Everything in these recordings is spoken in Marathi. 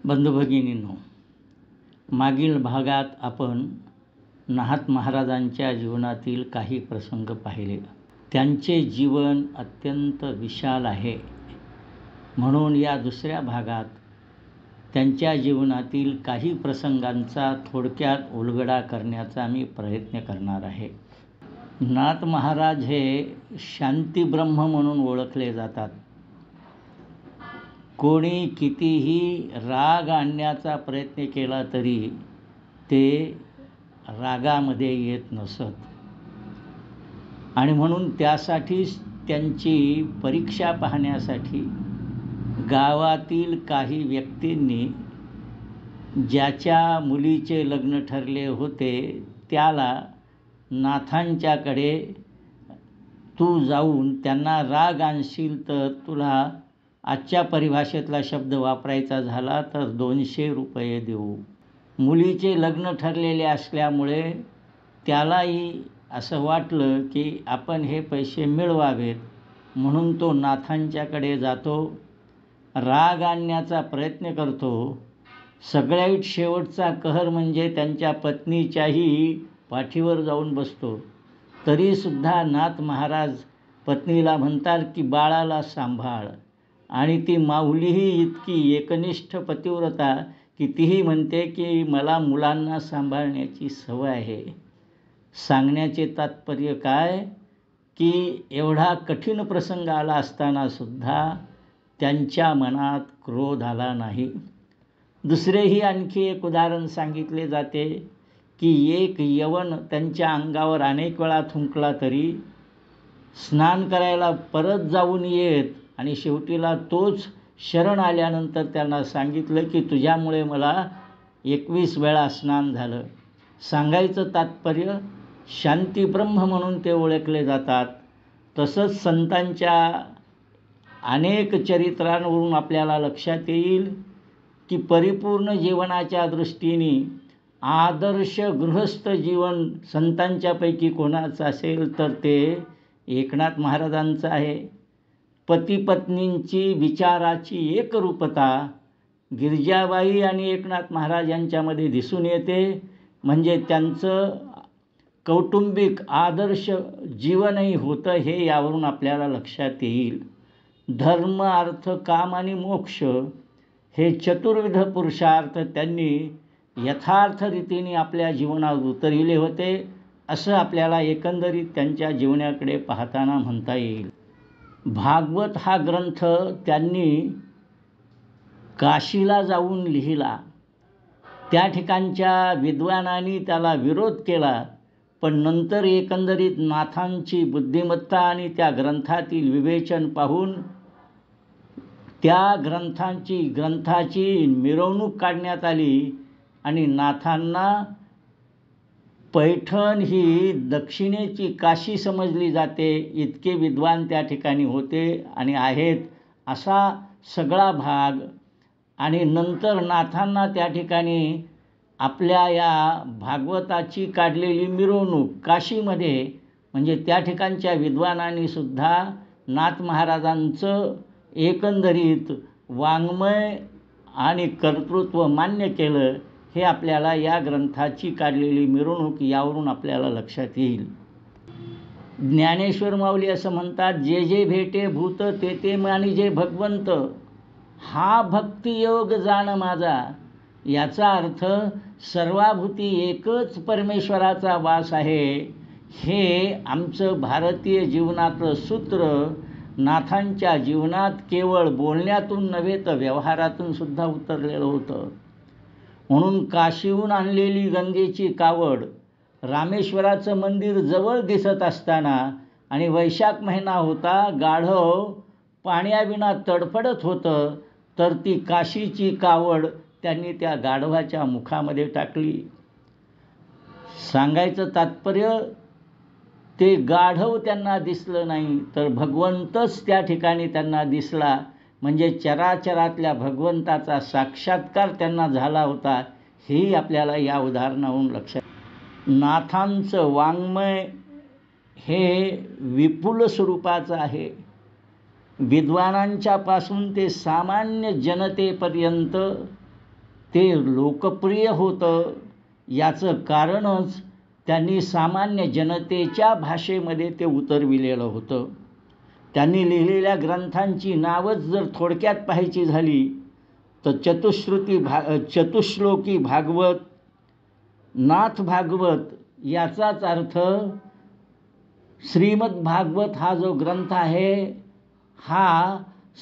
बंधू भगिनींनो, मागील भागात आपण नाथ महाराजांच्या जीवनातील काही प्रसंग पाहिले. त्यांचे जीवन अत्यंत विशाल आहे, म्हणून या दुसऱ्या भागात त्यांच्या जीवनातील काही प्रसंगांचा थोडक्यात उलगडा करण्याचा मी प्रयत्न करणार आहे. नाथ महाराज हे शांतीब्रह्म म्हणून ओळखले जातात. कोणी कितीही राग आणण्याचा प्रयत्न केला तरी ते रागामध्ये येत नसत, आणि म्हणून त्यासाठीच त्यांची परीक्षा पाहण्यासाठी गावातील काही व्यक्तींनी ज्याच्या मुलीचे लग्न ठरले होते त्याला नाथांच्याकडे तू जाऊन त्यांना राग आणशील तर तुला आजच्या परिभाषेतला शब्द वापरायचा झाला तर 200 रुपये देऊ. मुलीचे लग्न ठरलेले असल्यामुळे त्यालाही असं वाटलं की आपण हे पैसे मिळवावेत, म्हणून तो नाथांच्याकडे जातो, राग आणण्याचा प्रयत्न करतो. सगळ्यात शेवटचा कहर म्हणजे त्यांच्या पत्नीच्याही पाठीवर जाऊन बसतो. तरीसुद्धा नाथ महाराज पत्नीला म्हणतात की बाळाला सांभाळ, आणि ती माऊलीही इतकी एकनिष्ठ पतिव्रता की तीही म्हणते की मला मुलांना सांभाळण्याची सवय आहे. सांगण्याचे तात्पर्य काय की एवढा कठीण प्रसंग आला असताना सुद्धा त्यांच्या मनात क्रोध आला नाही. दुसरेही आणखी एक उदाहरण सांगितले जाते की एक यवन त्यांच्या अंगावर अनेक वेळा थुंकला तरी स्नान करायला परत जाऊन येत, आणि शेवटीला तोच शरण आल्यानंतर त्यांना सांगितलं की तुझ्यामुळे मला 21 वेळा स्नान झालं. सांगायचं तात्पर्य शांतीब्रह्म म्हणून ते ओळखले जातात. तसंच संतांच्या अनेक चरित्रांवरून आपल्याला लक्षात येईल की परिपूर्ण जीवनाच्या दृष्टीने आदर्श गृहस्थ जीवन संतांच्यापैकी कोणाचं असेल तर ते एकनाथ महाराजांचं आहे. पती पत्नींची विचाराची एकरूपता गिरजाबाई आणि एकनाथ महाराज यांच्यामध्ये दिसून येते. म्हणजे त्यांचं कौटुंबिक आदर्श जीवनही होतं हे यावरून आपल्याला लक्षात येईल. धर्म, अर्थ, काम आणि मोक्ष हे चतुर्विध पुरुषार्थ त्यांनी यथार्थ रीतीने आपल्या जीवनात उतरविले होते, असं आपल्याला एकंदरीत त्यांच्या जीवनाकडे पाहताना म्हणता येईल. भागवत हा ग्रंथ त्यांनी काशीला जाऊन लिहिला. त्या ठिकाणच्या विद्वानांनी त्याला विरोध केला, पण नंतर एकंदरीत नाथांची बुद्धिमत्ता आणि त्या ग्रंथातील विवेचन पाहून त्या ग्रंथाची मिरवणूक काढण्यात आली, आणि नाथांना पैठण ही दक्षिणेची काशी समजली जाते इतके विद्वान त्या ठिकाणी होते आणि आहेत असा सगळा भाग. आणि नंतर नाथांना त्या ठिकाणी आपल्या या भागवताची काढलेली मिरवणूक काशीमध्ये, म्हणजे त्या ठिकाणच्या विद्वानांनी सुद्धा नाथ महाराजांचं एकंदरीत वाङ्मय आणि कर्तृत्व मान्य केलं. हे आपल्याला या ग्रंथाची काढलेली मिरवणूक यावरून आपल्याला लक्षात येईल. ज्ञानेश्वर माऊली असं म्हणतात, जे जे भेटे भूत ते ते मानिजे भगवंत, हा भक्तियोग जाण माझा. याचा अर्थ सर्वाभूती एकच परमेश्वराचा वास आहे. हे आमचं भारतीय जीवनातलं सूत्र नाथांच्या जीवनात केवळ बोलण्यातून नव्हे तर व्यवहारातून सुद्धा उतरलेलं होतं. म्हणून काशीहून आणलेली गंगेची कावड रामेश्वराचं मंदिर जवळ दिसत असताना आणि वैशाख महिना होता, गाढव पाण्याविना तडफडत होतं, तर ती काशीची कावड त्यांनी त्या गाढवाच्या मुखामध्ये टाकली. सांगायचं तात्पर्य ते गाढव त्यांना दिसलं नाही तर भगवंतच त्या ठिकाणी त्यांना दिसला. म्हणजे चराचरातल्या भगवंताचा साक्षात्कार त्यांना झाला होता. हेही आपल्याला या उदाहरणावरून लक्षात. नाथांचं वाङ्मय हे विपुल स्वरूपाचं आहे. विद्वानांच्यापासून ते सामान्य जनतेपर्यंत ते लोकप्रिय होतं याचं कारणच त्यांनी सामान्य जनतेच्या भाषेमध्ये ते उतरविलेलं होतं. त्यांनी लिहिलेल्या ग्रंथांची नावच जर थोडक्यात पाहायची झाली तर चतुश्लोकी भागवत, नाथ भागवत याचाच अर्थ श्रीमद भागवत हा जो ग्रंथ आहे हा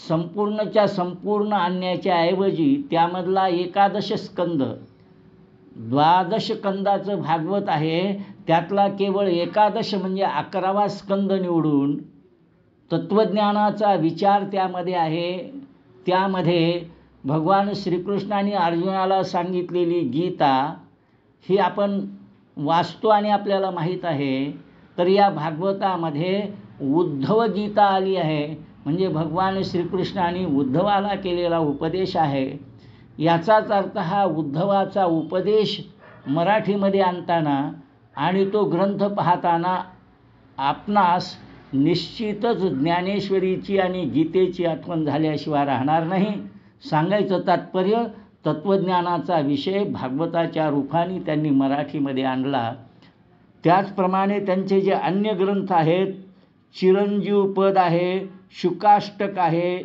संपूर्णच्या संपूर्ण आणण्याच्या ऐवजी त्यामधला 11 स्कंद, 12 स्कंदाचं भागवत आहे, त्यातला केवळ 11 म्हणजे 11वा स्कंद निवडून तत्त्वज्ञानाचा विचार त्यामध्ये आहे. त्यामध्ये भगवान श्रीकृष्णाने अर्जुनाला सांगितलेली गीता ही आपण वाचतो आणि आपल्याला माहीत आहे. तर या भागवतामध्ये उद्धव गीता आली आहे, म्हणजे भगवान श्रीकृष्णाने उद्धवाला केलेला उपदेश आहे. याचाच अर्थ हा उद्धवाचा उपदेश मराठीमध्ये आणताना आणि तो ग्रंथ पाहताना आपणास निश्चितच ज्ञानेश्वरीची आणि गीतेची आठवण झाल्याशिवाय राहणार नाही. सांगायचं तात्पर्य, तत्त्वज्ञानाचा विषय भागवताच्या रूपाने त्यांनी मराठीमध्ये आणला. त्याचप्रमाणे त्यांचे जे अन्य ग्रंथ आहेत, चिरंजीव पद आहे, शुकाष्टक आहे,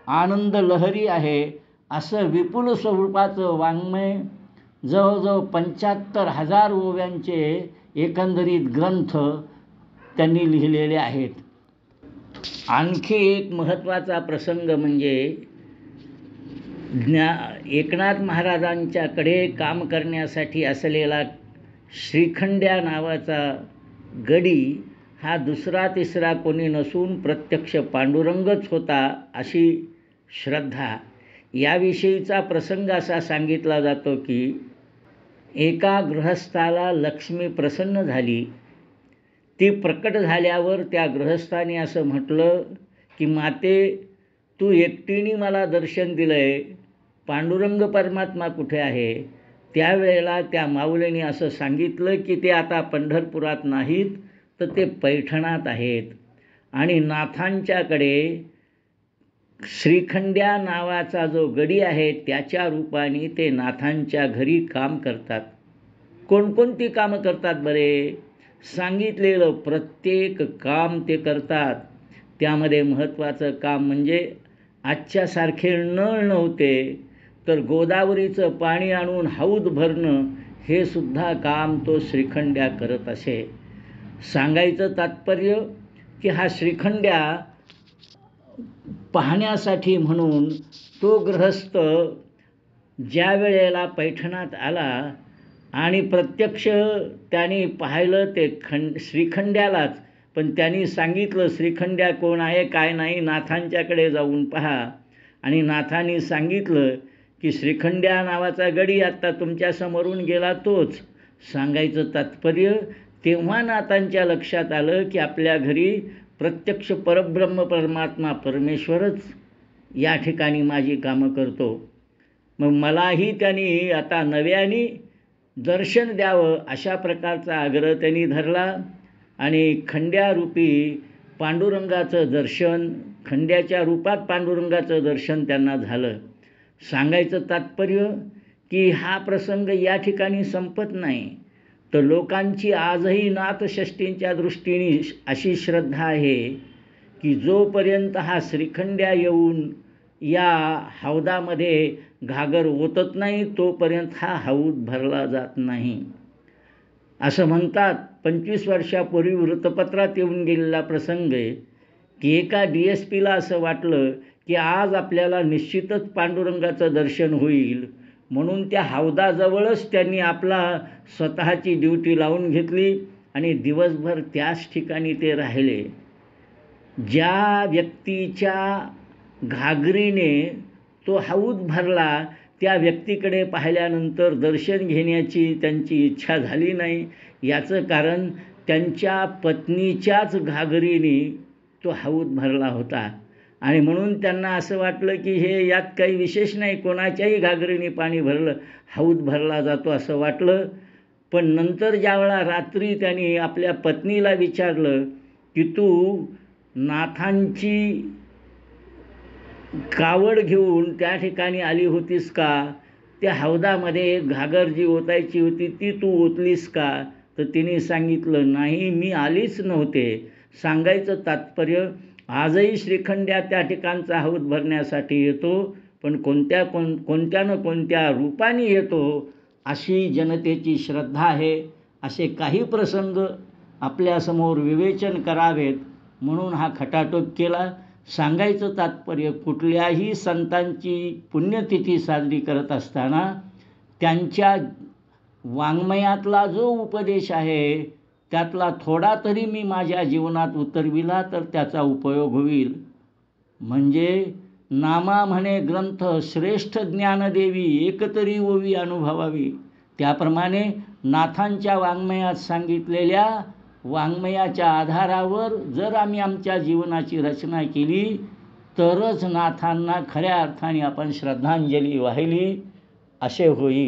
आनंद लहरी आहे, असं विपुल स्वरूपाचं वाङ्मय जवळजवळ 75,000 ओव्यांचे एकंदरीत ग्रंथ त्यांनी लिहिलेले आहेत. आणखी एक महत्त्वाचा प्रसंग म्हणजे एकनाथ महाराजांच्याकडे काम करण्यासाठी असलेला श्रीखंड्या नावाचा गडी हा दुसरा तिसरा कोणी नसून प्रत्यक्ष पांडुरंगच होता अशी श्रद्धा. याविषयीचा प्रसंग असा सांगितला जातो की एका गृहस्थाला लक्ष्मी प्रसन्न झाली. ती प्रकट झाल्यावर त्या गृहस्थाने असं म्हटलं की माते, तू एकटीने मला दर्शन दिलंय, पांडुरंग परमात्मा कुठे आहे? त्यावेळेला त्या माऊलीने असं सांगितलं की ते आता पंढरपुरात नाहीत, तर ते पैठणात आहेत आणि नाथांच्याकडे श्रीखंड्या नावाचा जो गडी आहे त्याच्या रूपाने ते नाथांच्या घरी काम करतात. कोणकोणती कामं करतात बरे? सांगितलेलं प्रत्येक काम ते करतात. त्यामध्ये महत्त्वाचं काम म्हणजे आजच्यासारखे नळ नव्हते, तर गोदावरीचं पाणी आणून हौद भरणं हे सुद्धा काम तो श्रीखंड्या करत असे. सांगायचं तात्पर्य की हा श्रीखंड्या पाहण्यासाठी म्हणून तो गृहस्थ ज्या वेळेला पैठणात आला आणि प्रत्यक्ष त्यांनी पाहिलं ते श्रीखंड्यालाच, पण त्यांनी सांगितलं श्रीखंड्या कोण आहे काय नाही, नाथांच्याकडे जाऊन पहा. आणि नाथांनी सांगितलं की श्रीखंड्या नावाचा गडी आत्ता तुमच्या समोरून गेला तोच. सांगायचं तात्पर्य, तेव्हा नाथांच्या लक्षात आलं की आपल्या घरी प्रत्यक्ष परब्रह्म परमात्मा परमेश्वरच या ठिकाणी माझी कामं करतो. मग मलाही त्यांनी आता नव्याने दर्शन द्यावं अशा प्रकारचा आग्रह त्यांनी धरला आणि खंड्यारूपी पांडुरंगाचं दर्शन, खंड्याच्या रूपात पांडुरंगाचं दर्शन त्यांना झालं. सांगायचं तात्पर्य की हा प्रसंग या ठिकाणी संपत नाही, तर लोकांची आजही नाथषष्ठींच्या दृष्टीने अशी श्रद्धा आहे की जोपर्यंत हा श्रीखंड्या येऊन या हौदामध्ये घागर ओतत नाही तोपर्यंत हा हौद भरला जात नाही. असं म्हणतात 25 वर्षापूर्वी वृत्तपत्रात येऊन गेलेला प्रसंग आहे की एका DSPला असं वाटलं की आज आपल्याला निश्चितच पांडुरंगाचं दर्शन होईल, म्हणून त्या हौदाजवळच त्यांनी आपला स्वतःची ड्युटी लावून घेतली आणि दिवसभर त्याच ठिकाणी ते राहिले. ज्या व्यक्तीच्या घागरीने तो हौद भरला त्या व्यक्तीकडे पाहिल्यानंतर दर्शन घेण्याची त्यांची इच्छा झाली नाही. याचं कारण त्यांच्या पत्नीच्याच घागरीने तो हौद भरला होता आणि म्हणून त्यांना असं वाटलं की हे यात काही विशेष नाही, कोणाच्याही घागरीने पाणी भरलं हौद भरला जातो असं वाटलं. पण नंतर ज्यावेळा रात्री त्यांनी आपल्या पत्नीला विचारलं की तू नाथांची कावड घेऊन त्या ठिकाणी आली होतीस का? त्या हौदामध्ये घागर जी ओतायची होती ती तू ओतलीस का? तर तिने सांगितलं, नाही, मी आलीच नव्हते. सांगायचं तात्पर्य, आजही श्रीखंड्या त्या ठिकाणचा हौद भरण्यासाठी येतो, पण कोणत्या न कोणत्या रूपाने येतो अशी जनतेची श्रद्धा आहे. असे काही प्रसंग आपल्यासमोर विवेचन करावेत म्हणून हा खटाटोप केला. सांगायचं तात्पर्य, कुठल्याही संतांची पुण्यतिथी साजरी करत असताना त्यांच्या वाङ्मयातला जो उपदेश आहे त्यातला थोडा तरी मी माझ्या जीवनात उतरविला तर त्याचा उपयोग होईल. म्हणजे नामा म्हणे ग्रंथ श्रेष्ठ ज्ञानदेवी, एकतरी ओवी अनुभवावी. त्याप्रमाणे नाथांच्या वाङ्मयात सांगितलेल्या वाङ्मयाच्या आधारावर जर आम्ही आमच्या जीवनाची रचना केली तरच नाथांना खऱ्या अर्थाने आपण श्रद्धांजली वाहिली असे होईल.